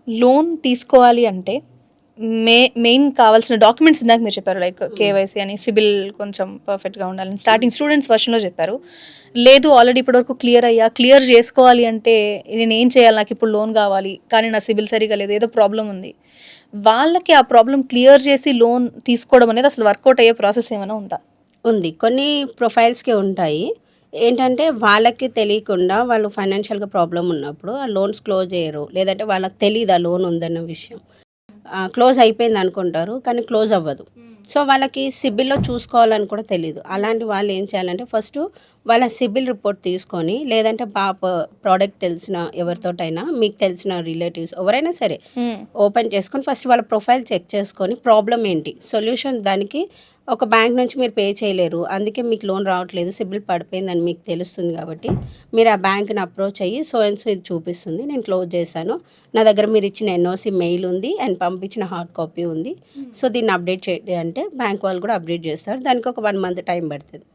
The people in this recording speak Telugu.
లోన్ తీసుకోవాలి అంటే మెయిన్ కావాల్సిన డాక్యుమెంట్స్ ఇందాక మీరు చెప్పారు, లైక్ కేవైసీ అని, సిబిల్ కొంచెం పర్ఫెక్ట్గా ఉండాలని స్టార్టింగ్ స్టూడెంట్స్ వర్షన్లో చెప్పారు. లేదు ఆల్రెడీ ఇప్పటివరకు క్లియర్ చేసుకోవాలి అంటే నేను ఏం చేయాలి, నాకు ఇప్పుడు లోన్ కావాలి కానీ నా సిబిల్ సరిగా లేదు, ఏదో ప్రాబ్లం ఉంది, వాళ్ళకి ఆ ప్రాబ్లం క్లియర్ చేసి లోన్ తీసుకోవడం అనేది అసలు వర్కౌట్ అయ్యే ప్రాసెస్ ఏమైనా ఉందా? ఉంది. కొన్ని ప్రొఫైల్స్‌కి ఉంటాయి. ఏంటంటే వాళ్ళకి తెలియకుండా వాళ్ళు ఫైనాన్షియల్‌గా ప్రాబ్లమ్ ఉన్నప్పుడు ఆ లోన్స్ క్లోజ్ చేయరు. లేదంటే వాళ్ళకి తెలీదు ఆ లోన్ ఉందన్న విషయం. క్లోజ్ అయిపోయింది అనుకుంటారు కానీ క్లోజ్ అవ్వదు. సో వాళ్ళకి సిబిల్‌లో చూసుకోవాలని కూడా తెలీదు. అలాంటి వాళ్ళు ఏం చేయాలంటే ఫస్టు వాళ్ళ సిబిల్ రిపోర్ట్ తీసుకొని, లేదంటే ప్రోడక్ట్ తెలిసిన ఎవరితోటైనా, మీకు తెలిసిన రిలేటివ్స్ ఎవరైనా సరే ఓపెన్ చేసుకొని ఫస్ట్ వాళ్ళ ప్రొఫైల్ చెక్ చేసుకొని ప్రాబ్లమ్ ఏంటి, సొల్యూషన్ దానికి. ఒక బ్యాంక్ నుంచి మీరు పే చేయలేరు, అందుకే మీకు లోన్ రావట్లేదు, సిబిల్ పడిపోయిందని మీకు తెలుస్తుంది కాబట్టి మీరు ఆ బ్యాంక్ని అప్రోచ్ అయ్యి సో అండ్ సో ఇది చూపిస్తుంది, నేను క్లోజ్ చేశాను, నా దగ్గర మీరు ఇచ్చిన ఎన్ఓసి మెయిల్ ఉంది అండ్ పంపించిన హార్డ్ కాపీ ఉంది, సో దీన్ని అప్డేట్ చేయండి అంటే బ్యాంక్ వాళ్ళు కూడా అప్డేట్ చేస్తారు. దానికి ఒక 1 మంత్ టైం పడుతుంది.